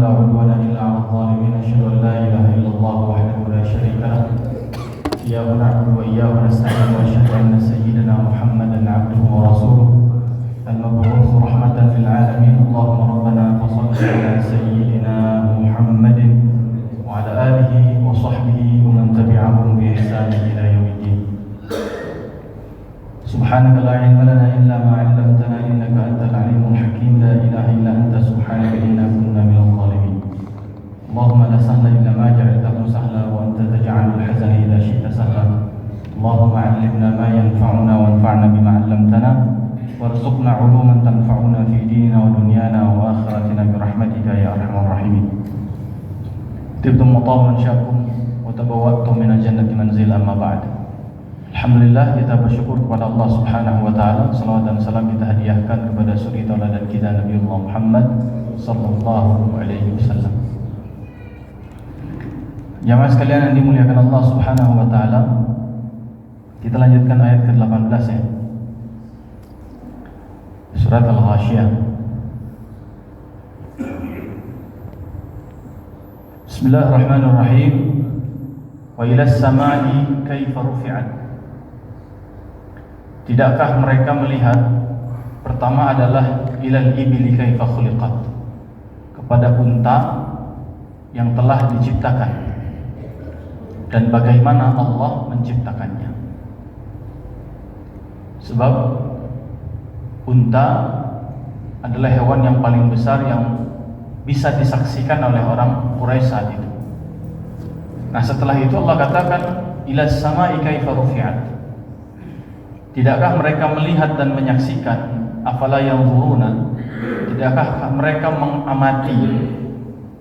ولا عدوان إلا على الظالمين أشهد أن لا إله إلا الله وحده لا شريك له إياه نعبد وإياه نستعين وأشهد أن سيدنا محمدا عبده ورسوله المبعوث رحمة للعالمين اللهم ربنا فصل على سيدنا محمد وعلى آله وصحبه ومن تبعهم بإحسان إلى يوم الدين سبحانك لا علم لنا إلا ما علمتنا إنك أنت العليم الحكيم لا إله إلا أنت سبحانك إنا كنا من الظالمين اللهم لا سهل إلا ما جعلته سهلا وأنت تجعل الحزن إذا شئت سهلا اللهم علمنا ما ينفعنا وانفعنا بما علمتنا وارزقنا علوما تنفعنا في ديننا ودنيانا وآخرتنا برحمتك يا أرحم الراحمين طبتم وطاب منشاكم وتبوأتم من الجنة منزلا أما بعد. Alhamdulillah, kita bersyukur kepada Allah Subhanahu wa taala. Salawat dan salam kita hadiahkan kepada suri tauladan kita Nabiullah Muhammad sallallahu alaihi wasallam. Jamaah sekalian yang dimuliakan Allah Subhanahu wa taala, kita lanjutkan ayat ke-18 ya. Surat Al-Ghasyiyah. Bismillahirrahmanirrahim. Wa ilas samai kaifa rufi'at. Tidakkah mereka melihat, pertama adalah ilal ibili kaifa khuliqat, kepada unta yang telah diciptakan dan bagaimana Allah menciptakannya. Sebab unta adalah hewan yang paling besar yang bisa disaksikan oleh orang Quraisy saat itu. Nah, setelah itu Allah katakan ilas samai kaifa rufi'at. Tidakkah mereka melihat dan menyaksikan, afala yanzuruna, tidakkah mereka mengamati,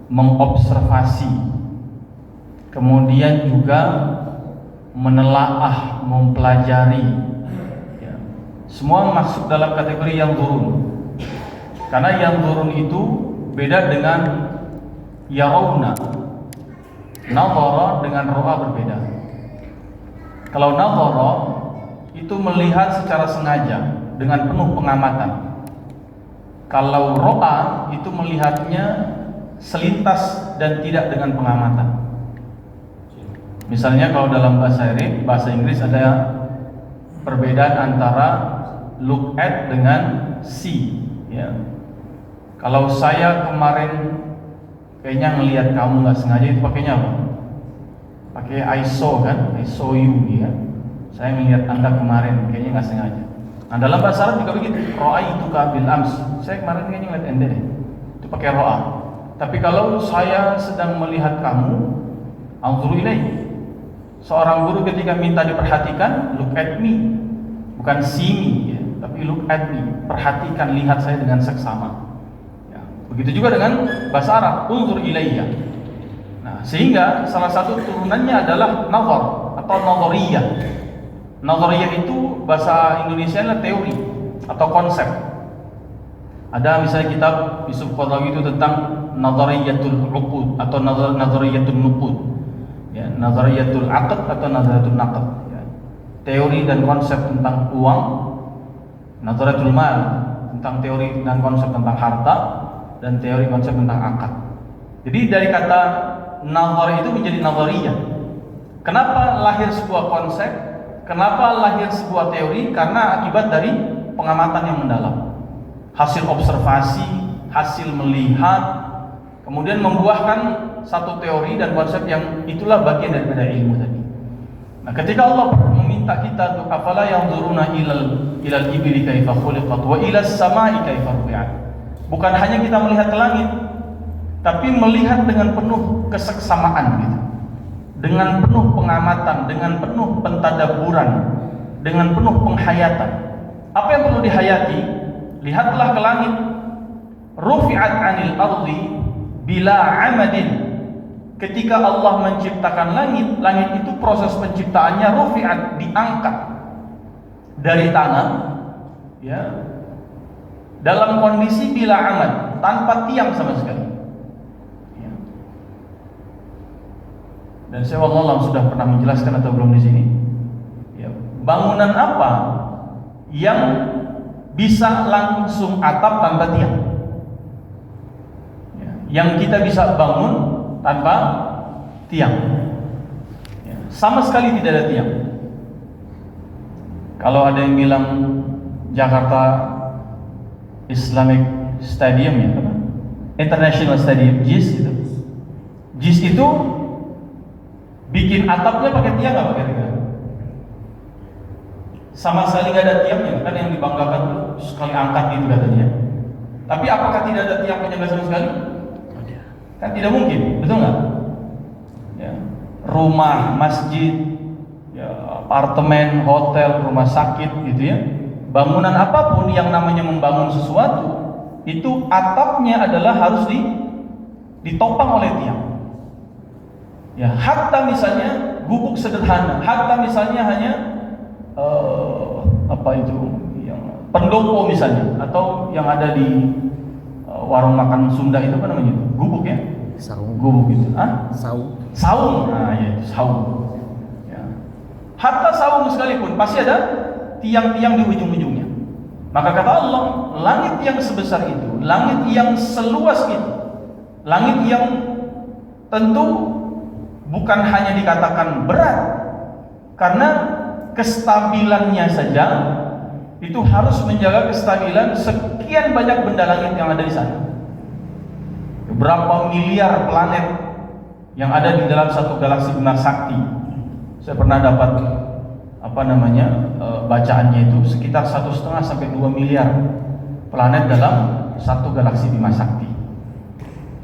mengobservasi, kemudian juga menelaah, mempelajari ya. Semua masuk dalam kategori yang turun. Karena yang turun itu beda dengan yarawna. Nadhara dengan ro'a berbeda. Kalau nadhara itu melihat secara sengaja dengan penuh pengamatan. Kalau ro'a itu melihatnya selintas dan tidak dengan pengamatan. Misalnya kalau dalam bahasa Inggris ada perbedaan antara look at dengan see ya. Kalau saya kemarin kayaknya ngelihat kamu nggak sengaja, itu pakainya apa? Pakai I saw kan, I saw you ya. Saya melihat Anda kemarin, kayaknya nggak sengaja. Nah, dalam bahasa Arab juga begitu. Ra'aituka bil ams. Saya kemarin kayaknya ngeliat Anda deh. Itu pakai ro'a. Tapi kalau saya sedang melihat kamu, anzuru ilaih. Seorang guru ketika minta diperhatikan, look at me. Bukan see me ya, tapi look at me. Perhatikan, lihat saya dengan seksama. Ya. Begitu juga dengan bahasa Arab, unzur ilayya. Nah, sehingga salah satu turunannya adalah nazar atau nazariyah. Nazariyah itu bahasa Indonesia adalah teori atau konsep. Ada misalnya kitab Yusuf Qaradawi itu tentang nazariyatul uqud atau nazariyatul nuqud. Ya, nazariyatul aqd atau nazariyatul naqd. Ya. Teori dan konsep tentang uang, nazariyatul mal tentang teori dan konsep tentang harta, dan teori konsep tentang akad. Jadi dari kata nazar itu menjadi nazariyah. Kenapa lahir sebuah konsep? Kenapa lahir sebuah teori? Karena akibat dari pengamatan yang mendalam, hasil observasi, hasil melihat, kemudian membuahkan satu teori dan konsep yang itulah bagian daripada ilmu tadi. Nah, ketika Allah meminta kita untuk afala yanzuruna ilal ibli kaifa khuliqat wa ilas samai kaifa rufi'at. Bukan hanya kita melihat ke langit, tapi melihat dengan penuh keseksamaan gitu. Dengan penuh pengamatan, dengan penuh pentadaburan, dengan penuh penghayatan. Apa yang perlu dihayati? Lihatlah ke langit. Rufi'at 'anil ardi bila 'amadin. Ketika Allah menciptakan langit, langit itu proses penciptaannya rufi'at, diangkat dari tanah ya. Dalam kondisi bila 'amad, tanpa tiang sama sekali. Dan saya wallah sudah pernah menjelaskan atau belum di sini. Ya, bangunan apa yang bisa langsung atap tanpa tiang? Ya, yang kita bisa bangun tanpa tiang. Ya, sama sekali tidak ada tiang. Kalau ada yang bilang Jakarta Islamic Stadium ya, apa? International Stadium, JIS itu. JIS itu bikin atapnya pakai tiang nggak pakai tiang? Sama sekali nggak ada tiangnya, kan yang dibanggakan tuh sekali angkat gitu katanya. Tapi apakah tidak ada tiang penjaga sama sekali? Kan tidak mungkin, betul nggak? Ya. Rumah, masjid, ya, apartemen, hotel, rumah sakit gitu ya. Bangunan apapun yang namanya membangun sesuatu, itu atapnya adalah harus ditopang oleh tiang. Ya, hatta misalnya gubuk sederhana, hatta misalnya hanya apa itu yang pendopo misalnya, atau yang ada di warung makan Sunda itu apa namanya itu? Gubuk ya? Saung. Gubuk itu. Saung. Saung. Nah, ya itu saung. Ya. Hatta saung sekalipun pasti ada tiang-tiang di ujung-ujungnya. Maka kata Allah, langit yang sebesar itu, langit yang seluas itu, langit yang tentu bukan hanya dikatakan berat, karena kestabilannya saja itu harus menjaga kestabilan sekian banyak benda langit yang ada di sana. Berapa miliar planet yang ada di dalam satu galaksi Bima Sakti. Saya pernah dapat bacaannya itu sekitar 1,5 sampai 2 miliar planet dalam satu galaksi Bima Sakti.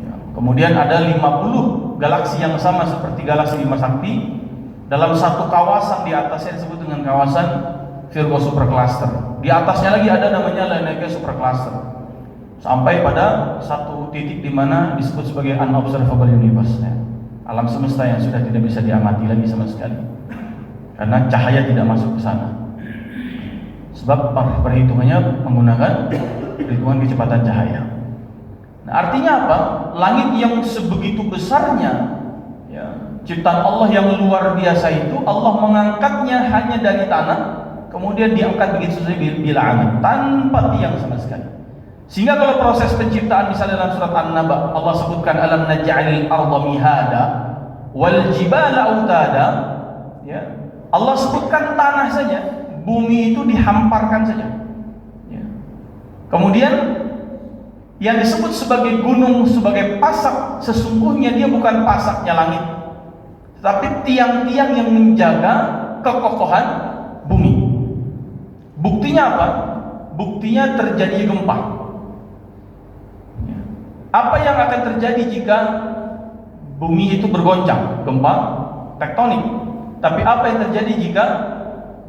Ya, kemudian ada 50 galaksi yang sama seperti galaksi Bima Sakti dalam satu kawasan di atasnya disebut dengan kawasan Virgo Supercluster. Di atasnya lagi ada namanya Laniakea Supercluster. Sampai pada satu titik di mana disebut sebagai unobservable universe, ya. Alam semesta yang sudah tidak bisa diamati lagi sama sekali. Karena cahaya tidak masuk ke sana. Sebab perhitungannya menggunakan perhitungan kecepatan cahaya. Nah, artinya apa? Langit yang sebegitu besarnya, ya, ciptaan Allah yang luar biasa itu, Allah mengangkatnya hanya dari tanah, kemudian diangkat begitu saja bila angin, tanpa tiang sama sekali. Sehingga kalau proses penciptaan misalnya dalam surat An-Naba Allah sebutkan alam naj'alil arda mihada wal jibala autada, ya. Allah sebutkan tanah saja, bumi itu dihamparkan saja. Ya. Kemudian yang disebut sebagai gunung, sebagai pasak, sesungguhnya dia bukan pasaknya langit, tapi tiang-tiang yang menjaga kekokohan bumi. Buktinya apa? Buktinya terjadi gempa. Apa yang akan terjadi jika bumi itu bergoncang? Gempa tektonik. Tapi apa yang terjadi jika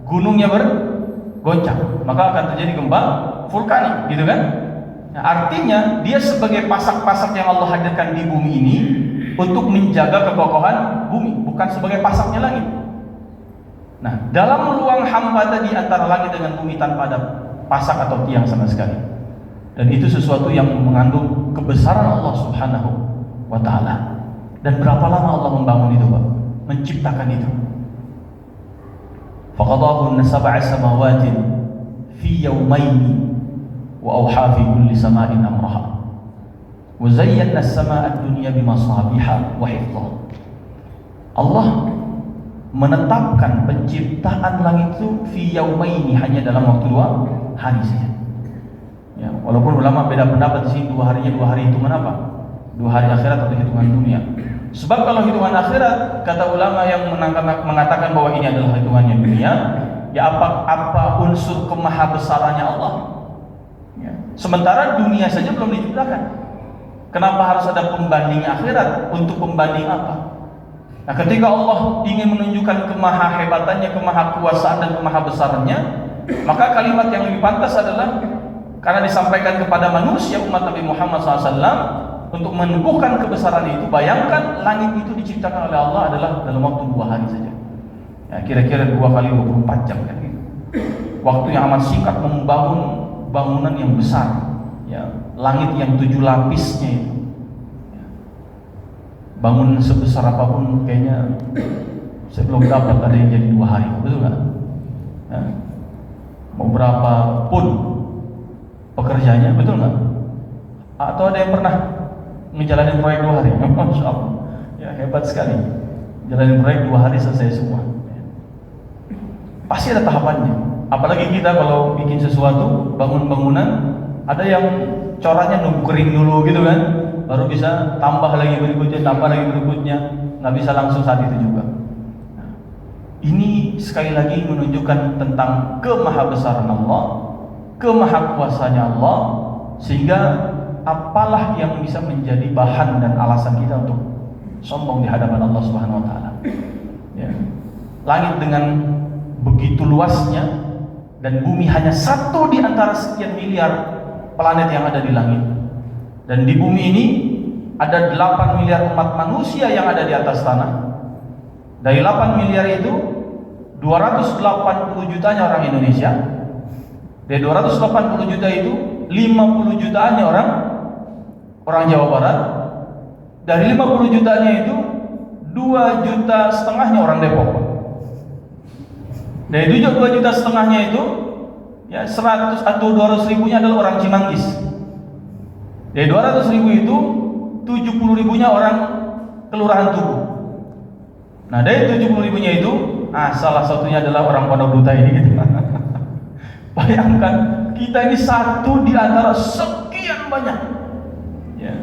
gunungnya bergoncang? Maka akan terjadi gempa vulkanik, gitu kan? Nah, artinya dia sebagai pasak-pasak yang Allah hadirkan di bumi ini untuk menjaga kekokohan bumi, bukan sebagai pasaknya langit. Nah, dalam ruang hamba tadi antara langit dengan bumi tanpa ada pasak atau tiang sama sekali. Dan itu sesuatu yang mengandung kebesaran Allah Subhanahu wa ta'ala. Dan berapa lama Allah membangun itu, Pak? Menciptakan itu. Faqadahunna sab'a samawatin fi yawmaini wa awha fi kulli sama'in amraha. Wa zayyana as-samaa'a ad-dunya bimasabiha wa hifdha. Allah menetapkan penciptaan langit itu fi yaumaini, hanya dalam waktu 2 hari saja. Ya, walaupun ulama beda pendapat di sini 2 hari hitungan apa? 2 hari akhirat atau hitungan dunia. Sebab kalau hitungan akhirat, kata ulama yang mengatakan bahwa ini adalah hitungannya dunia, ya apa unsur kemahabesarannya Allah. Ya. Sementara dunia saja belum diciptakan. Kenapa harus ada pembanding akhirat? Untuk pembanding apa? Nah, ketika Allah ingin menunjukkan kemahahebatannya, kemahakuasaan dan kemahabesarannya, maka kalimat yang lebih pantas adalah karena disampaikan kepada manusia umat Nabi Muhammad SAW untuk meneguhkan kebesaran itu. Bayangkan langit itu diciptakan oleh Allah adalah dalam waktu 2 hari saja. Ya, kira-kira 2 kali 24 jam kan gitu. Waktu yang amat singkat membangun bangunan yang besar. Ya, langit yang 7 lapisnya itu. Bangun sebesar apapun kayaknya saya belum dapat ada yang jadi 2 hari, betul nggak? Ya. Mau berapa pun pekerjaannya, betul nggak? Atau ada yang pernah ngejalanin proyek 2 hari. Masya Allah, ya hebat sekali. Jalanin proyek 2 hari selesai semua. Pasti ada tahapannya. Apalagi kita kalau bikin sesuatu, bangun bangunan, ada yang coraknya nunggu kering dulu gitu kan, baru bisa tambah lagi berikutnya, nggak bisa langsung saat itu juga. Nah, ini sekali lagi menunjukkan tentang kemahabesaran Allah, kemahakuasanya Allah, sehingga apalah yang bisa menjadi bahan dan alasan kita untuk sombong di hadapan Allah Subhanahu wa taala. Ya. Langit dengan begitu luasnya dan bumi hanya satu di antara sekian miliar planet yang ada di langit. Dan di bumi ini ada 8 miliar umat manusia yang ada di atas tanah. Dari 8 miliar itu 280 jutanya orang Indonesia. Dari 280 juta itu 50 jutanya orang Jawa Barat. Dari 50 jutanya itu 2,5 juta orang Depok. Dari 2,5 juta itu ya 100 atau 200 ribunya adalah orang Cimanggis. Dari 200 ribu itu 70 ribunya orang Kelurahan Tugu. Nah dari 70 ribunya itu salah satunya adalah orang Pondok Duta ini gitu. Bayangkan kita ini satu di antara sekian banyak ya,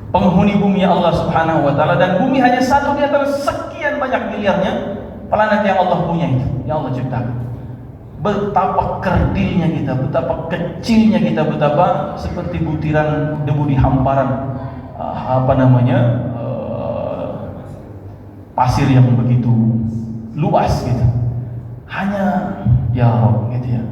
penghuni bumi Allah Subhanahu wa taala, dan bumi hanya satu di antara sekian banyak miliarnya planet yang Allah punya itu, yang Allah ciptakan. Betapa kerdilnya kita, betapa kecilnya kita, betapa seperti butiran debu di hamparan pasir yang begitu luas gitu. Hanya ya Rabb gitu ya.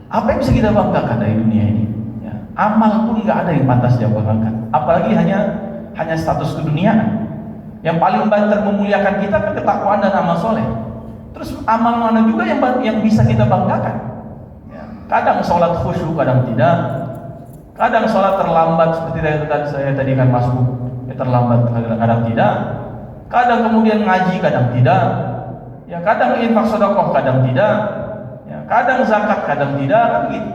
Apa yang bisa kita banggakan dari dunia ini? Ya, amal pun nggak ada yang pantas dia banggakan. Apalagi hanya status keduniaan. Yang paling banter memuliakan kita kan ketakwaan dan amal soleh. Terus amal mana juga yang bisa kita banggakan? Ya, kadang sholat khusyuk, kadang tidak. Kadang sholat terlambat seperti saya tadi kan masuk terlambat, kadang tidak. Kadang kemudian ngaji, kadang tidak. Ya, kadang infak sedekah, kadang tidak. Ya, kadang zakat, kadang tidak, kan gitu.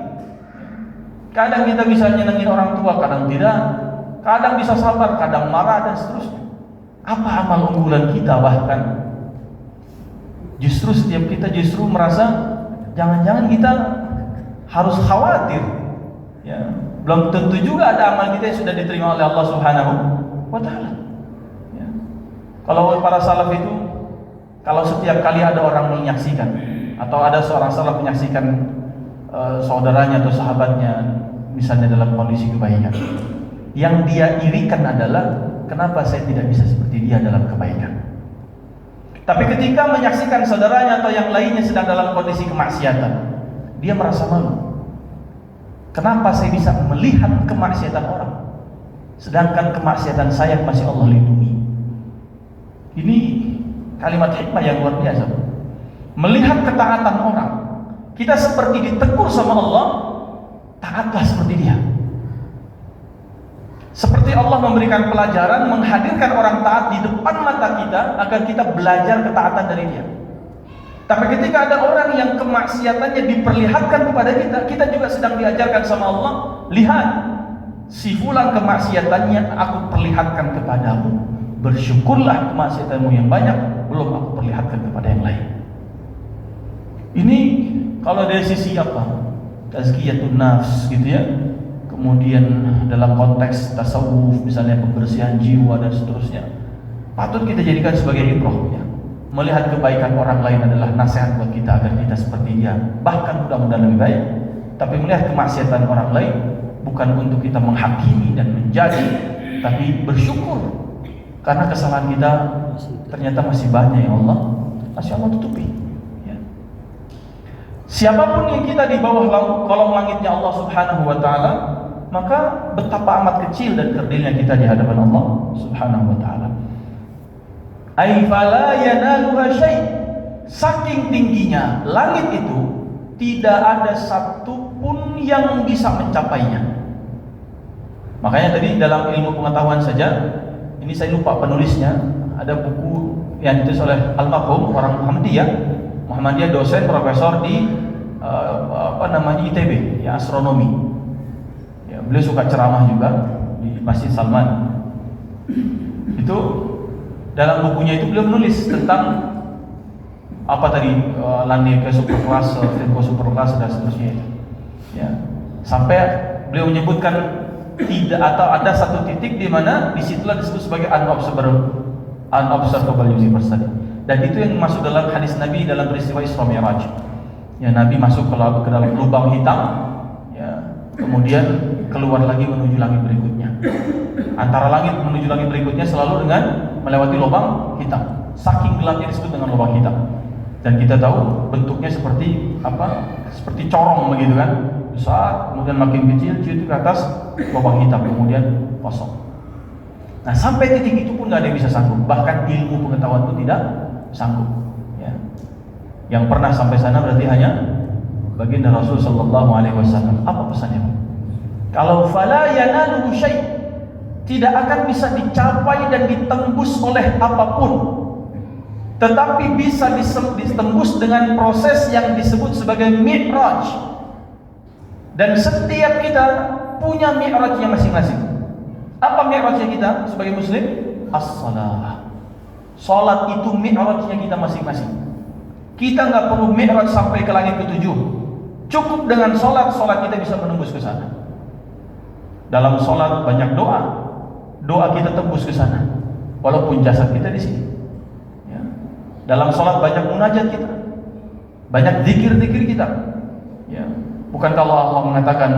Kadang kita bisa nyenengin orang tua, kadang tidak. Kadang bisa sabar, kadang marah, dan seterusnya. Apa amal unggulan kita? Bahkan justru setiap kita justru merasa jangan-jangan kita harus khawatir. Ya, belum tentu juga ada amal kita yang sudah diterima oleh Allah Subhanahu wa taala. Ya. Kalau para salaf itu, kalau setiap kali ada orang menyaksikan atau ada seorang salaf menyaksikan saudaranya atau sahabatnya misalnya dalam kondisi kebaikan, yang dia irikan adalah kenapa saya tidak bisa seperti dia dalam kebaikan. Tapi ketika menyaksikan saudaranya atau yang lainnya sedang dalam kondisi kemaksiatan, dia merasa malu. Kenapa saya bisa melihat kemaksiatan orang, sedangkan kemaksiatan saya masih Allah lindungi? Ini kalimat hikmah yang luar biasa. Melihat ketaatan orang, kita seperti ditegur sama Allah, taatlah seperti dia. Seperti Allah memberikan pelajaran, menghadirkan orang taat di depan mata kita agar kita belajar ketaatan dari dia. Tapi ketika ada orang yang kemaksiatannya diperlihatkan kepada kita, kita juga sedang diajarkan sama Allah, lihat, si fulan kemaksiatannya aku perlihatkan kepadamu, bersyukurlah kemaksiatanmu yang banyak belum aku perlihatkan kepada yang lain. Ini kalau dari sisi apa? Tazkiyatun nafs gitu ya. Kemudian dalam konteks tasawuf misalnya pembersihan jiwa dan seterusnya, patut kita jadikan sebagai ibrah ya. Melihat kebaikan orang lain adalah nasihat buat kita agar kita seperti dia, bahkan mudah-mudahan lebih baik. Tapi melihat kemaksiatan orang lain bukan untuk kita menghakimi dan menjadi, tapi bersyukur karena kesalahan kita ternyata masih banyak yang masih Allah tutupi ya. Siapapun yang kita di bawah kolong langitnya Allah Subhanahu wa taala, maka betapa amat kecil dan kerdilnya kita di hadapan Allah Subhanahu wa taala. Ai fala yanaluha syai'. Saking tingginya langit itu, tidak ada satu pun yang bisa mencapainya. Makanya tadi dalam ilmu pengetahuan saja, ini saya lupa penulisnya, ada buku yang ditulis oleh almarhum orang Muhammadiyah, dosen profesor di ITB, ya astronomi. Ya, beliau suka ceramah juga di Masjid Salman. Itu dalam bukunya itu beliau menulis tentang apa tadi, Lanika superklase, Virgo superklase dan seterusnya itu. Ya. Sampai beliau menyebutkan tidak, atau ada satu titik di mana disitulah disebut sebagai unobservable universe tadi. Dan itu yang masuk dalam hadis Nabi dalam peristiwa Isra Mi'raj. Ya, Nabi masuk ke dalam lubang hitam, ya, kemudian keluar lagi menuju langit berikutnya. Antara langit menuju langit berikutnya selalu dengan melewati lubang hitam. Saking gelapnya disebut dengan lubang hitam. Dan kita tahu bentuknya seperti apa? Seperti corong begitu kan? Besar, kemudian makin kecil ke atas lubang hitam, kemudian kosong. Nah, sampai titik itu pun nggak ada yang bisa sanggup. Bahkan ilmu pengetahuan pun tidak sanggup. Ya. Yang pernah sampai sana berarti hanya baginda Rasul Sallallahu Alaihi Wasallam. Apa pesannya? Kalau fala yanalu syai', tidak akan bisa dicapai dan ditembus oleh apapun. Tetapi bisa ditembus dengan proses yang disebut sebagai mi'raj. Dan setiap kita punya mi'rajnya masing-masing. Apa mi'rajnya kita sebagai muslim? As-salah. Salat itu mi'rajnya kita masing-masing. Kita nggak perlu mi'raj sampai ke langit ketujuh. Cukup dengan salat kita bisa menembus ke sana. Dalam salat banyak doa kita tembus ke sana. Walaupun jasad kita di sini. Dalam sholat banyak munajat kita, banyak zikir-zikir kita. Ya. Bukankah Allah mengatakan,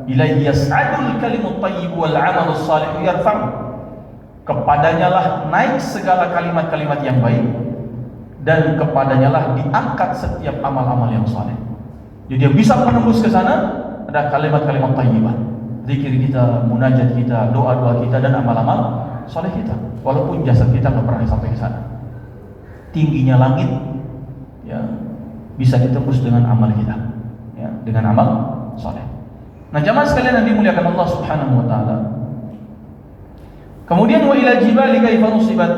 "Ilaihi yas'adul kalimut thayyib wal 'amalus shalih yarfa'u." Kepadanya lah naik segala kalimat-kalimat yang baik, dan kepadanya lah diangkat setiap amal-amal yang saleh. Jadi yang bisa menembus ke sana ada kalimat-kalimat thayyibah, zikir kita, munajat kita, doa-doa kita, dan amal-amal saleh kita. Walaupun jasad kita nggak pernah sampai ke sana. Tingginya langit, ya, bisa ditembus dengan amal kita, ya, dengan amal saleh. Nah, jamaah sekalian yang dimuliakan Allah Subhanahu wa taala. Kemudian wa ila jibali kaifa nusibat,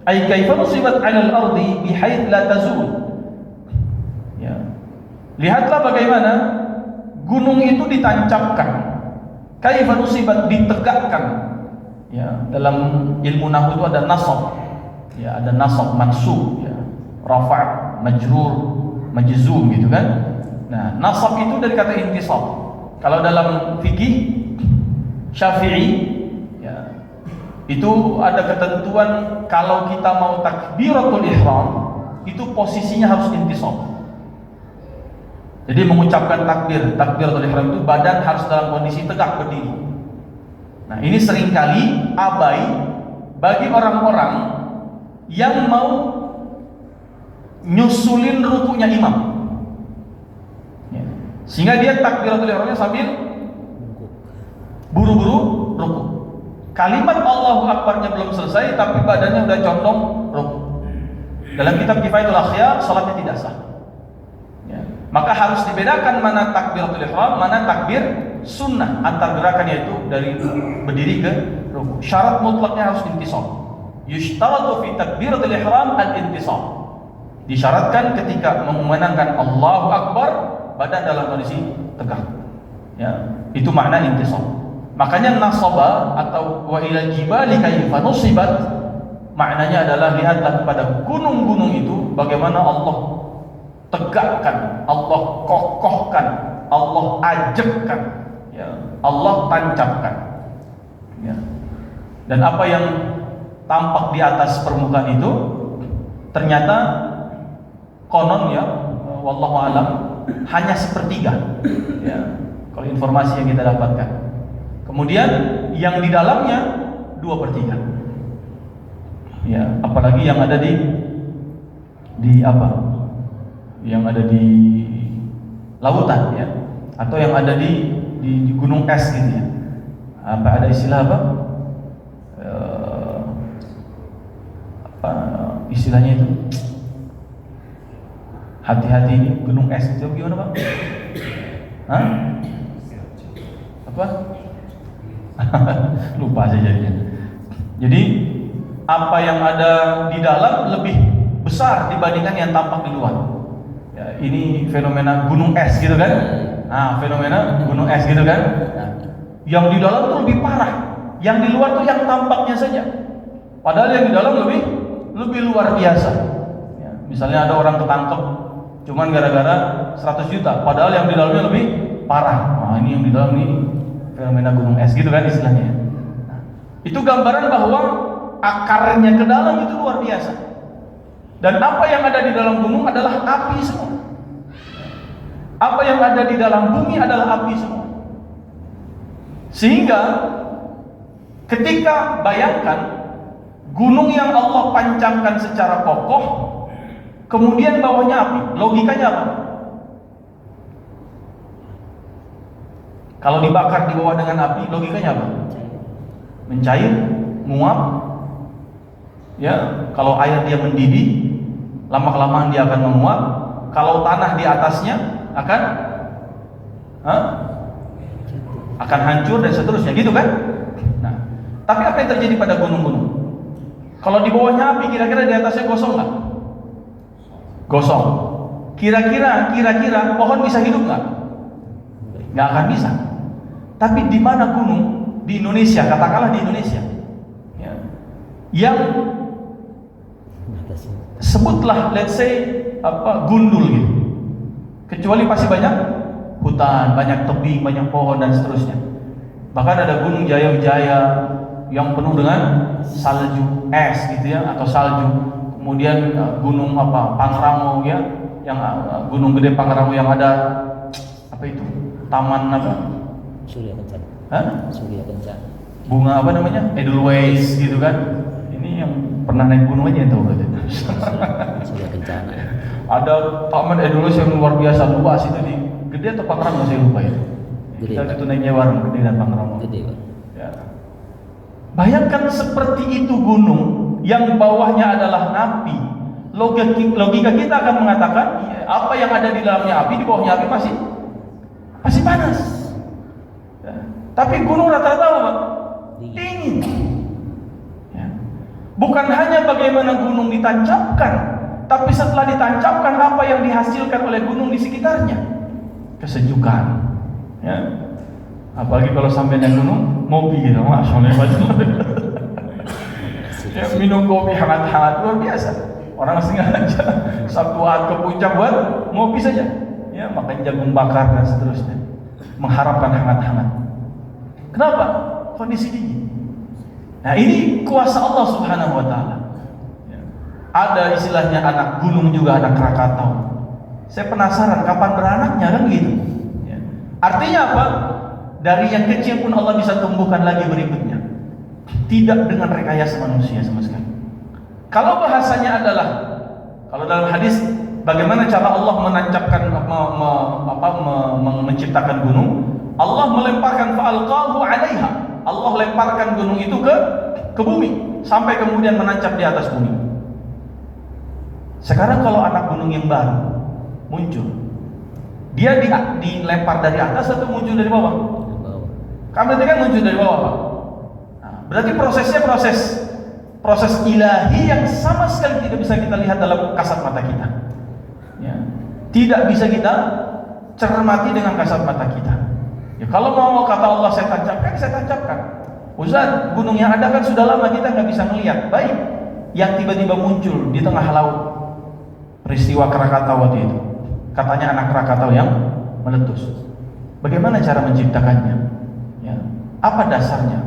ay kaifa nusibat 'ala al-ardi bihaits la tazul. Ya. Lihatlah bagaimana gunung itu ditancapkan. Kaifa nusibat, ditegakkan. Ya, dalam ilmu nahwu itu ada nasab. Ya, ada nasab, mansub, ya, rafa', majrur, majzum gitu kan. Nah, nasab itu dari kata intisab. Kalau dalam fikih Syafi'i, ya, itu ada ketentuan kalau kita mau takbiratul ihram itu posisinya harus intisab. Jadi mengucapkan takbiratul ihram itu badan harus dalam kondisi tegak berdiri. Nah, ini seringkali abai bagi orang-orang yang mau nyusulin rukunya imam, ya. Sehingga dia takbiratul ihramnya sambil buru-buru ruku. Kalimat Allahu Akbarnya belum selesai tapi badannya udah condong ruku. Dalam kitab Kifayatul Akhyar salatnya tidak sah, ya. Maka harus dibedakan mana takbiratul ihram, mana takbir sunnah. Antar gerakannya itu dari berdiri ke ruku. Syarat mutlaknya harus intisab. Yushtaratu fi takbiratul ihram al-intisab. Disyaratkan ketika mengumandangkan Allahu Akbar badan dalam kondisi tegak. Ya, itu makna intisab. Makanya nasaba atau wa ila jibali kaifa nusibat maknanya adalah lihatlah kepada gunung-gunung itu bagaimana Allah tegakkan, Allah kokohkan, Allah ajekkan, ya, Allah tancapkan. Ya. Dan apa yang tampak di atas permukaan itu ternyata konon, ya, wallahu alam, hanya sepertiga, ya, kalau informasi yang kita dapatkan. Kemudian yang di dalamnya 2/3, ya, apalagi yang ada di apa, yang ada di lautan, ya, atau yang ada di gunung es gitu, ya. Apa ada istilah apa? Istilahnya itu hati-hati ini gunung es itu gimana Pak? Hah? Apa? Lupa saya jadinya. Jadi apa yang ada di dalam lebih besar dibandingkan yang tampak di luar. Ya, ini fenomena gunung es gitu kan? Nah, fenomena gunung es gitu kan? Nah, yang di dalam tuh lebih parah. Yang di luar tuh yang tampaknya saja. Padahal yang di dalam lebih luar biasa. Ya, misalnya ada orang ketangkep cuman gara-gara 100 juta, padahal yang di dalamnya lebih parah. Nah, ini yang di dalam ini fenomena gunung es gitu kan istilahnya. Nah, itu gambaran bahwa akarnya ke dalam itu luar biasa. Dan apa yang ada di dalam gunung adalah api semua. Apa yang ada di dalam bumi adalah api semua. Sehingga ketika bayangkan gunung yang Allah pancangkan secara kokoh, kemudian bawahnya api, logikanya apa? Kalau dibakar di bawah dengan api, logikanya apa? Mencair, menguap. Ya, kalau air dia mendidih, lama-kelamaan dia akan menguap. Kalau tanah di atasnya akan hancur dan seterusnya, gitu kan? Nah, tapi apa yang terjadi pada gunung-gunung? Kalau di bawahnya api, kira-kira di atasnya gosong nggak? Gosong. Kira-kira pohon bisa hidup nggak? Nggak akan bisa. Tapi di mana gunung di Indonesia, katakanlah di Indonesia, ya, yang sebutlah let's say gundul gitu, kecuali pasti banyak hutan, banyak tebing, banyak pohon dan seterusnya. Bahkan ada gunung Jaya-Wijaya yang penuh dengan salju es gitu ya, atau salju. Kemudian gunung Pangrango ya, yang gunung gede Pangrango yang ada apa itu? Taman apa? Surya Kencana. Hah? Surya Kencana. Bunga apa namanya? Edelweiss gitu kan. Ini yang pernah naik gunung aja yang tahu berarti. Surya Kencana. Ada taman Edelweiss yang luar biasa luas itu di Gede atau Pangrango saya lupa ya. Gede, Kita itu naiknya warung Gede dan Pangrango. Gede, Pak. Ya. Bayangkan seperti itu gunung yang bawahnya adalah api. Logika kita akan mengatakan apa yang ada di dalamnya api, di bawahnya api pasti panas. Ya. Tapi gunung rata-rata apa? Dingin. Ya. Bukan hanya bagaimana gunung ditancapkan, tapi setelah ditancapkan apa yang dihasilkan oleh gunung di sekitarnya? Kesejukan. Ya. Apalagi kalau sampai naik gunung, ngopi gitu, masya Allah. Ya, minum kopi hangat-hangat luar biasa. Orang sengaja Sabtu Ahad ke puncak buat ngopi saja. Ya, makan jagung bakar dan seterusnya, mengharapkan hangat-hangat. Kenapa? Kondisi dingin. Nah, ini kuasa Allah Subhanahu wa taala. Ya. Ada istilahnya anak gunung juga anak Krakatau. Saya penasaran kapan beranaknya kan gitu. Ya. Artinya apa? Dari yang kecil pun Allah bisa tumbuhkan lagi berikutnya. Tidak dengan rekayasa manusia sama sekali. Kalau bahasanya adalah, kalau dalam hadis bagaimana cara Allah menancapkan menciptakan gunung? Allah melemparkan fa'alqahu 'alaiha. Allah lemparkan gunung itu ke bumi sampai kemudian menancap di atas bumi. Sekarang kalau anak gunung yang baru muncul, dia dilempar dari atas atau muncul dari bawah? Kan berarti kan muncul dari bawah, Pak. Nah, berarti prosesnya proses ilahi yang sama sekali tidak bisa kita lihat dalam kasat mata kita. Ya. Tidak bisa kita cermati dengan kasat mata kita. Ya, kalau mau kata Allah saya tancapkan. Ustaz, gunung yang ada kan sudah lama kita nggak bisa melihat. Baik, yang tiba-tiba muncul di tengah laut, peristiwa Krakatau waktu itu. Katanya anak Krakatau yang meletus. Bagaimana cara menciptakannya? Ya, apa dasarnya?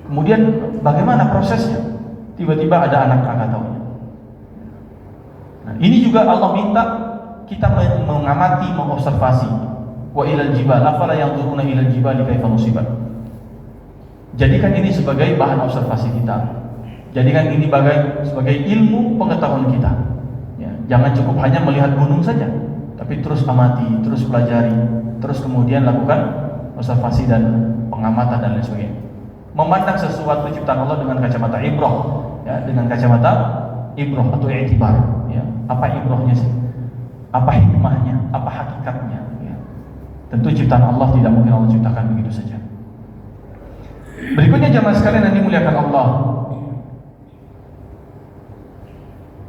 Kemudian bagaimana prosesnya? Tiba-tiba ada anak Krakataunya. Nah, ini juga Allah minta kita mengamati, mengobservasi. Wa ilal jibal afala yanzuruna ilal jibali kaifa nusibat. Jadikan ini sebagai bahan observasi kita. Jadikan ini sebagai ilmu pengetahuan kita. Ya, jangan cukup hanya melihat gunung saja, tapi terus amati, terus pelajari, terus kemudian lakukan observasi dan pengamatan dan lain sebagainya. Memandang sesuatu ciptaan Allah dengan kacamata ibrah, ya, dengan kacamata ibrah atau i'tibar, ya. Apa ibrahnya sih? Apa hikmahnya? Apa hakikatnya? Ya. Tentu ciptaan Allah tidak mungkin Allah ciptakan begitu saja. Berikutnya jemaah sekalian yang dimuliakan Allah,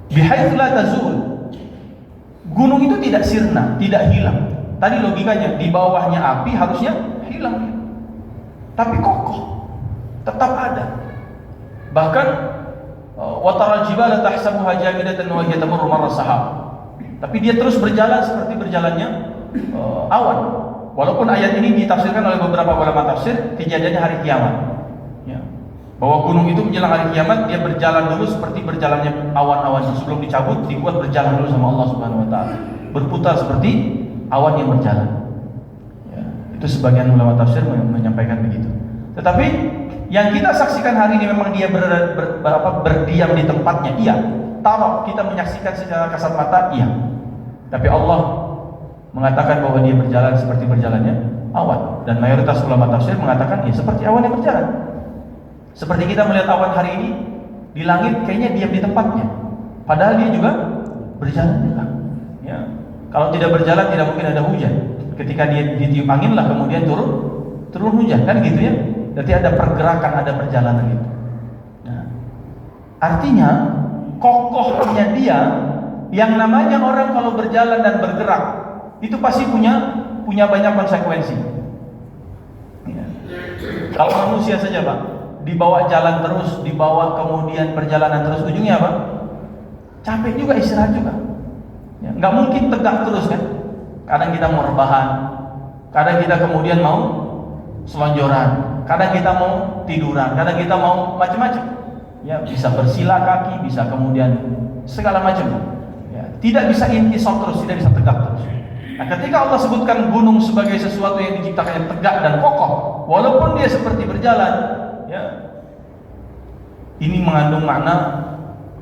bihaitsu la tazul. Gunung itu tidak sirna, tidak hilang. Tadi logikanya di bawahnya api harusnya hilang, tapi kokoh, tetap ada. Bahkan wa taral jibala tahsabuha jamidatan wa hiya tamurru marra sahab. Tapi dia terus berjalan seperti berjalannya awan. Walaupun ayat ini ditafsirkan oleh beberapa ulama tafsir kejadiannya hari kiamat. Ya. Bahwa gunung itu menjelang hari kiamat dia berjalan dulu seperti berjalannya awan-awan sebelum dicabut dibuat berjalan dulu sama Allah Subhanahu wa taala. Berputar seperti awan yang berjalan. Ya. Itu sebagian ulama tafsir menyampaikan begitu. Tetapi yang kita saksikan hari ini memang dia berdiam di tempatnya, iya. Taruh kita menyaksikan secara kasat mata, iya. Tapi Allah mengatakan bahwa dia berjalan seperti berjalannya awan, dan mayoritas ulama tafsir mengatakan ya seperti awan yang berjalan. Seperti kita melihat awan hari ini di langit kayaknya diam di tempatnya, padahal dia juga berjalan juga. Ya. Kalau tidak berjalan tidak mungkin ada hujan. Ketika dia ditiup angin lah kemudian turun hujan, kan gitu ya. Berarti ada pergerakan, ada perjalanan itu. Nah, artinya kokohnya dia, yang namanya orang kalau berjalan dan bergerak itu pasti punya banyak konsekuensi. Ya. Kalau manusia saja Pak, dibawa jalan terus, dibawa kemudian perjalanan terus, ujungnya apa? Capek juga, istirahat juga. Ya, nggak mungkin tegak terus kan? Kadang kita mau rebahan, kadang kita kemudian mau selonjoran, kadang kita mau tiduran, kadang kita mau macam-macam. Ya, bisa bersila kaki, bisa kemudian segala macam. Ya, tidak bisa intisab terus, tidak bisa tegak terus. Nah, ketika Allah sebutkan gunung sebagai sesuatu yang diciptakan yang tegak dan kokoh, walaupun dia seperti berjalan, ya, ini mengandung makna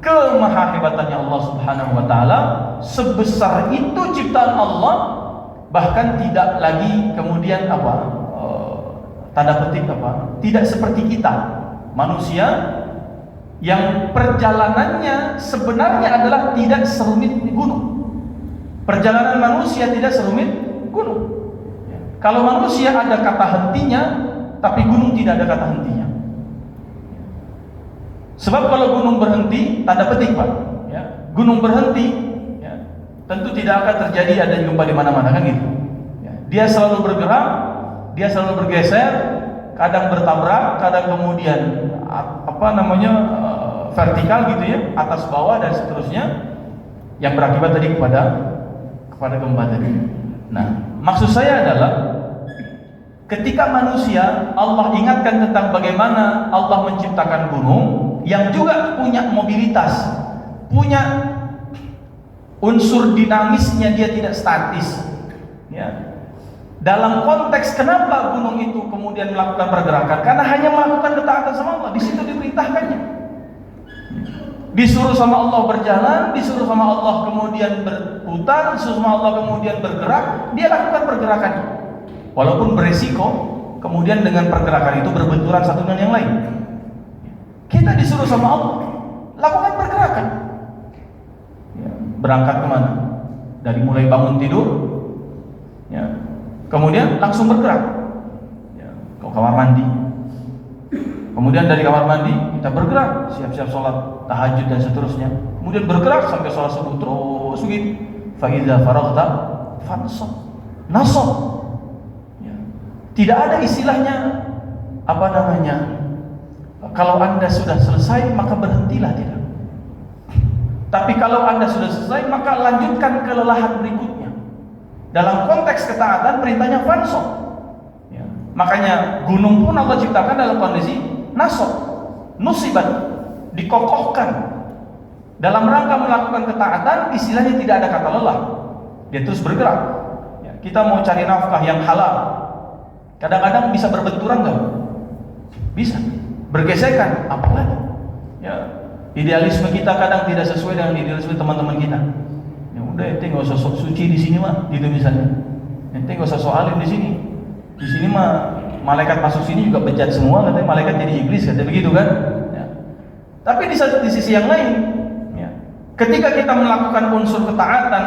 kemahahebatannya Allah Subhanahu wa taala. Sebesar itu ciptaan Allah, bahkan tidak lagi kemudian tanda petik tidak seperti kita manusia yang perjalanannya sebenarnya adalah tidak serumit gunung. Perjalanan manusia tidak serumit gunung. Kalau manusia ada kata hentinya, tapi gunung tidak ada kata hentinya. Sebab kalau gunung berhenti, tanda petik Pak, ya, gunung berhenti, ya, tentu tidak akan terjadi ada gempa di mana-mana kan gitu. Ya, dia selalu bergerak, dia selalu bergeser, kadang bertabrak, kadang kemudian vertikal gitu ya, atas bawah dan seterusnya, yang berakibat tadi kepada gempa tadi. Nah, maksud saya adalah ketika manusia Allah ingatkan tentang bagaimana Allah menciptakan gunung yang juga punya mobilitas, punya unsur dinamisnya, dia tidak statis. Ya. Dalam konteks kenapa gunung itu kemudian melakukan pergerakan? Karena hanya melakukan ketaatan sama Allah. Di situ diperintahkannya. Disuruh sama Allah berjalan, disuruh sama Allah kemudian berputar, disuruh sama Allah kemudian bergerak, dia lakukan pergerakannya. Walaupun beresiko, kemudian dengan pergerakan itu berbenturan satu dengan yang lain. Kita disuruh sama Allah, lakukan pergerakan. Ya, berangkat kemana? Dari mulai bangun tidur, ya, kemudian langsung bergerak, ya, ke kamar mandi. Kemudian dari kamar mandi kita bergerak, siap-siap sholat tahajud dan seterusnya. Kemudian bergerak sampai sholat subuh terus begitu. Fa idza faraghta fansab, nasab. Ya. Tidak ada istilahnya kalau Anda sudah selesai maka berhentilah, tidak. Tapi kalau Anda sudah selesai maka lanjutkan kelelahan berikutnya. Dalam konteks ketaatan perintahnya fansab. Ya. Makanya gunung pun Allah ciptakan dalam kondisi nasab, nusibat, dikokohkan. Dalam rangka melakukan ketaatan, istilahnya tidak ada kata lelah. Dia terus bergerak. Ya, kita mau cari nafkah yang halal, kadang-kadang bisa berbenturan nggak? Bisa. Bergesekan, apalagi? Ya, idealisme kita kadang tidak sesuai dengan idealisme teman-teman kita. Ya udah, ente nggak usah sok suci di sini mah, gitu misalnya. Ente nggak usah sok alim di sini. Di sini mah malaikat masuk sini juga bejat semua, katanya malaikat jadi iblis, katanya begitu kan? Ya. Tapi di sisi yang lain, ya, ketika kita melakukan unsur ketaatan,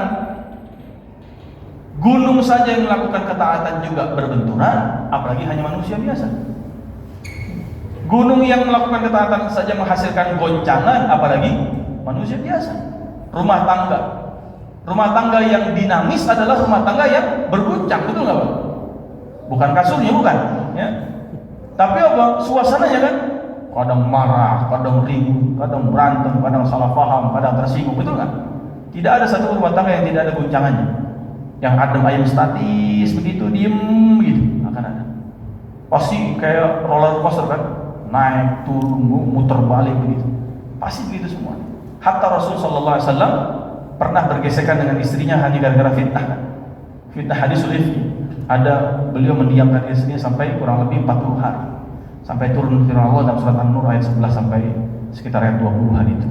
gunung saja yang melakukan ketaatan juga berbenturan, apalagi hanya manusia biasa. Gunung yang melakukan ketaatan saja menghasilkan goncangan, apalagi manusia biasa. Rumah tangga yang dinamis adalah rumah tangga yang berguncang, betul nggak Pak? Bukan kasurnya, bukan, ya. Tapi apa? Suasananya kan, kadang marah, kadang kadang ribut, kadang berantem, kadang salah paham, kadang tersinggung, betul nggak? Tidak ada satu rumah tangga yang tidak ada guncangannya. Yang adem ayem statis begitu, diem gitu, akan ada. Pasti kayak roller coaster kan, naik turun muter balik begitu. Pasti begitu semua. Hatta Rasul sallallahu alaihi wasallam pernah bergesekan dengan istrinya hanya gara-gara fitnah hadisul ifki. Ada beliau mendiamkan istrinya sampai kurang lebih 40 hari. Sampai turun firman Allah dalam surat An-Nur ayat 11 sampai sekitar ayat 20-an itu.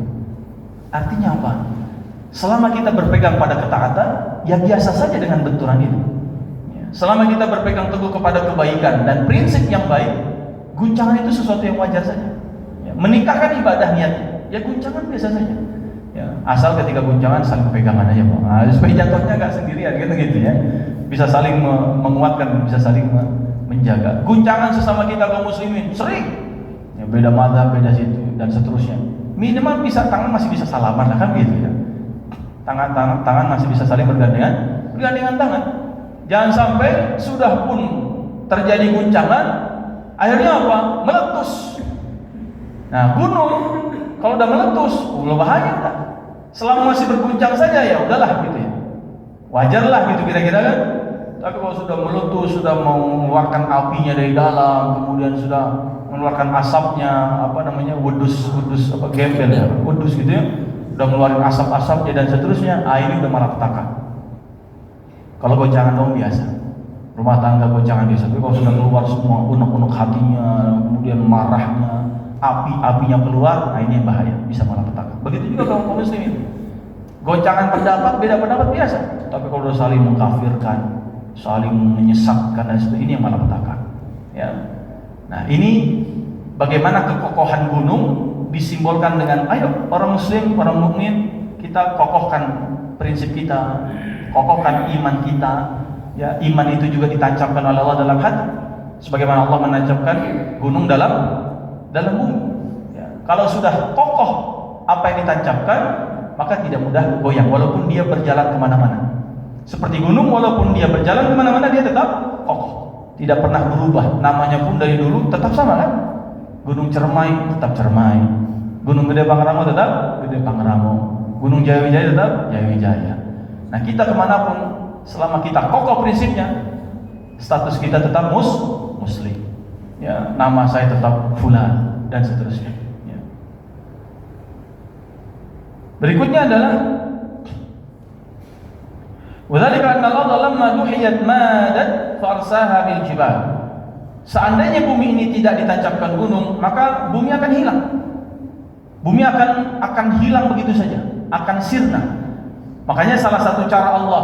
Artinya apa? Selama kita berpegang pada ketaatan, ya biasa saja dengan benturan itu. Selama kita berpegang teguh kepada kebaikan dan prinsip yang baik, guncangan itu sesuatu yang wajar saja. Menikahkan ibadah niatnya, ya guncangan biasa saja. Ya, asal ketika guncangan saling pegangan aja, Bang. Nah, supaya jatuhnya nggak sendirian gitu ya. Bisa saling menguatkan, bisa saling menjaga. Guncangan sesama kita kaum muslimin sering. Ya, beda mazhab, beda situ dan seterusnya. Minimal bisa tangan masih bisa salaman lah kan gitu ya. Tangan masih bisa saling bergandengan tangan. Jangan sampai sudah pun terjadi guncangan, akhirnya apa? Meletus. Nah, gunung kalau udah meletus, bahaya tak? Selama masih berguncang saja ya udahlah gitu ya. Wajarlah gitu kira-kira kan. Tapi kalau sudah meletus, sudah mengeluarkan apinya dari dalam, kemudian sudah mengeluarkan asapnya, wedus gembel ya, wedus gitu ya. Udah ngeluarin asap-asapnya dan seterusnya, ini udah malapetaka. Kalau goncangan dong biasa, rumah tangga goncangan biasa. Tapi kalau sudah keluar semua unek-unek hatinya, kemudian marahnya, apinya keluar, ini yang bahaya, bisa malapetaka. Begitu juga kaum muslimin. Goncangan pendapat, beda pendapat biasa. Tapi kalau udah saling mengkafirkan, saling menyesatkan dan sebagainya, ini yang malapetaka. Ya. Nah, ini bagaimana kekokohan gunung disimbolkan dengan ayo orang muslim, orang mukmin, kita kokohkan prinsip kita, kokohkan iman kita. Ya, iman itu juga ditancapkan oleh Allah dalam hati. Sebagaimana Allah menancapkan gunung dalam bumi. Ya, kalau sudah kokoh apa yang ditancapkan, maka tidak mudah goyang walaupun dia berjalan kemana-mana. Seperti gunung, walaupun dia berjalan kemana-mana dia tetap kokoh, tidak pernah berubah. Namanya pun dari dulu tetap sama kan? Gunung Cermai tetap Cermai, Gunung Gede Pangrango tetap Gede Pangrango, Gunung Jayawijaya tetap Jayawijaya. Nah, kita kemanapun selama kita kokoh prinsipnya, status kita tetap muslim. Ya, nama saya tetap fulan dan seterusnya. Ya. Berikutnya adalah wadzalika anna al-ardha lamma duhiyat madat farsaha bil jibal. Seandainya bumi ini tidak ditancapkan gunung, maka bumi akan hilang. Bumi akan hilang begitu saja, akan sirna. Makanya salah satu cara Allah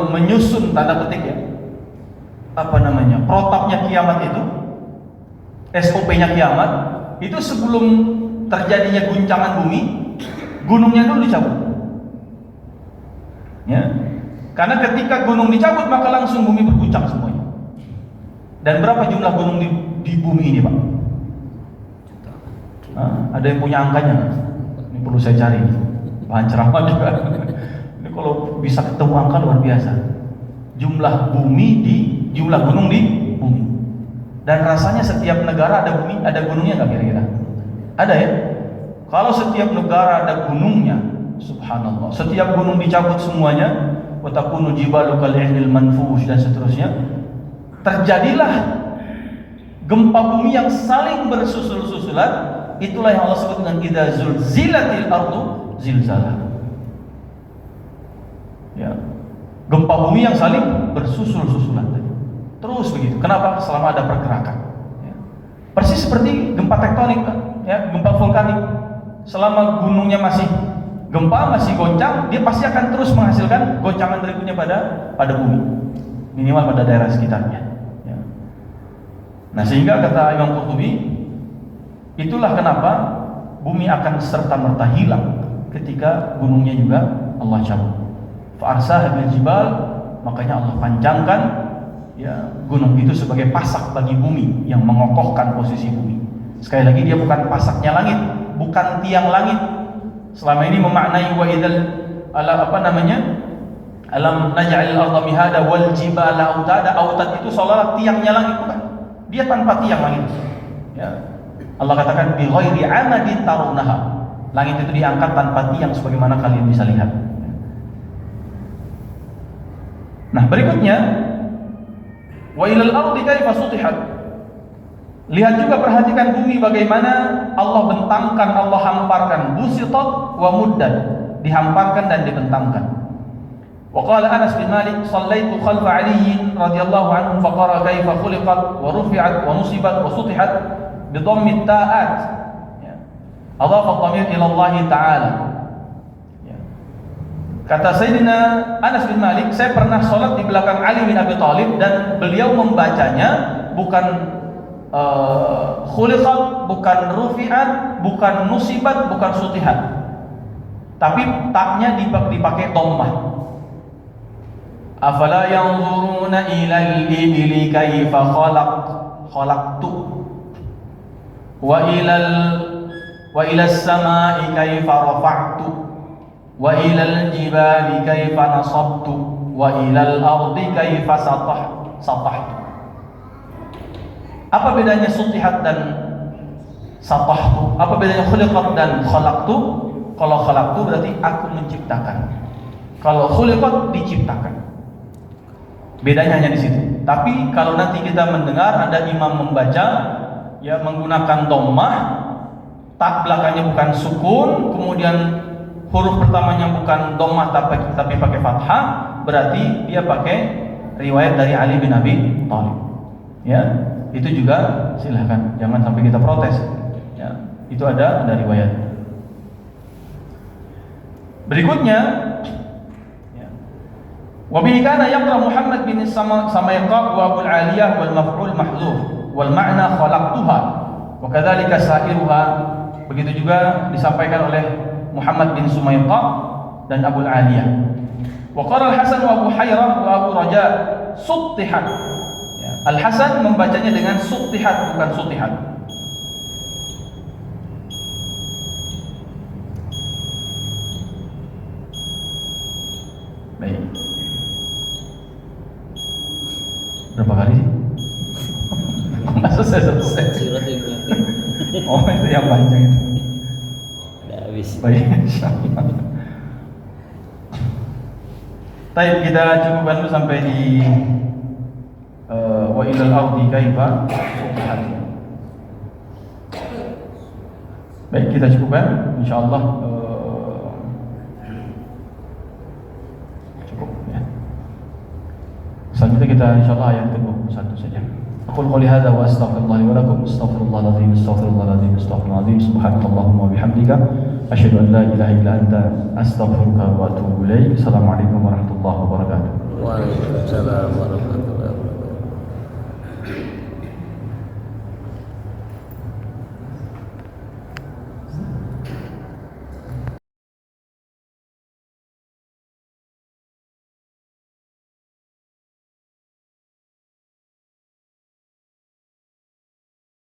menyusun tanda petik ya, protapnya kiamat itu, SOP-nya kiamat itu sebelum terjadinya guncangan bumi, gunungnya dulu dicabut. Ya, karena ketika gunung dicabut maka langsung bumi berguncang semuanya. Dan berapa jumlah gunung di bumi ini, Pak? Ada yang punya angkanya? Ini perlu saya cari. Bahan ceramah juga. Ini kalau bisa ketemu angka luar biasa. Jumlah gunung di bumi. Dan rasanya setiap negara ada gunungnya nggak kira-kira? Ada ya? Kalau setiap negara ada gunungnya, subhanallah. Setiap gunung dicabut semuanya, wa takunu jibalu kal'ihnil manfush dan seterusnya. Terjadilah gempa bumi yang saling bersusul-susulan. Itulah yang Allah sebut dengan idza zulzilatil ardu zilzalah. Ya. Gempa bumi yang saling bersusul-susulan. Terus begitu. Kenapa? Selama ada pergerakan. Ya. Persis seperti gempa tektonik, ya, gempa vulkanik. Selama gunungnya masih gempa, masih goncang, dia pasti akan terus menghasilkan goncangan berikutnya pada bumi. Minimal pada daerah sekitarnya. Ya. Nah, sehingga kata Imam Qurtubi, itulah kenapa bumi akan serta-merta hilang ketika gunungnya juga Allah cabut. Fa'arsaha bil jibal, makanya Allah panjangkan ya gunung itu sebagai pasak bagi bumi yang mengokohkan posisi bumi. Sekali lagi dia bukan pasaknya langit, bukan tiang langit. Selama ini memaknai wa idzal alam naj'alil arda mihada wal jibala autada. Autad itu seolah tiangnya langit, bukan. Dia tanpa tiang langit. Ya. Allah katakan bi ghairi amadin tarunaha. Langit itu diangkat tanpa tiang sebagaimana kalian bisa lihat. Nah, berikutnya wa ilal ardi kaifa sutihat. Lihat juga, perhatikan bumi bagaimana Allah bentangkan, Allah hamparkan. Busitat wa muddan, dihamparkan dan dibentangkan. Wa qala Anas bin Malik shallaitu khalfa Ali radhiyallahu anhu faqara kaifa khuliqat wa rufi'at wa nusibat wa sutihat bi dhammi ta'at. Adhafa dhamir ila Allah taala. Kata Sayyidina Anas bin Malik, saya pernah sholat di belakang Ali bin Abi Thalib dan beliau membacanya bukan khuliqat, bukan rufi'at, bukan nusibat, bukan sutihat, tapi taknya dipakai dhammah. Afala yanzuruna ilal ibili kaifa khalaqtu wa ilal samai kaifa rafa'tu wa ilal jibali kaifa nasabtu wa ilal ardi kaifa satahtu. Apa bedanya sutihat dan satahtu? Apa bedanya khuliqat dan khalaqtu? Kalau khalaqtu berarti aku menciptakan. Kalau khuliqat diciptakan. Bedanya hanya di situ. Tapi kalau nanti kita mendengar ada imam membaca ya menggunakan dhammah, tak belakangnya bukan sukun, kemudian huruf pertamanya bukan dhammah tapi pakai fathah, berarti dia pakai riwayat dari Ali bin Abi Thalib. Ya, itu juga silahkan, jangan sampai kita protes. Ya, itu ada riwayat. Berikutnya, wa bihi kana yaqra Muhammad bin Samayqa wa Abu Aliyah wal maf'ul mahdzuf wal ma'na khalaqtuha wa kadzalika sa'iruha. Begitu juga disampaikan oleh Muhammad bin Sumayqa dan Abu Aliyah. Wa qala Al-Hasan wa Abu Hayrah wa Abu Raja suttihat. Ya, Al-Hasan membacanya dengan suttihat bukan sutihat. Baik. Berapa kali sih? Nggak selesai. Surat yang berarti. Oh, itu yang panjang itu. Udah habis. Baik, insyaallah. Baik, kita cukupkan dulu sampai di wa ilal ardi kaifa sutihat. Baik, kita cukupkan insyaallah. Cukup ya. Selanjutnya kita insyaallah ayat ke-21 saja. Aqul qouli hadza wa astaghfirullah li wa lakum, astaghfirullahal azim, subhanakallahumma wa bihamdika asyhadu an la ilaha illa anta astaghfiruka wa atubu ilaik. Assalamualaikum warahmatullahi wabarakatuh. Waalaikumsalam warahmatullahi wabarakatuh.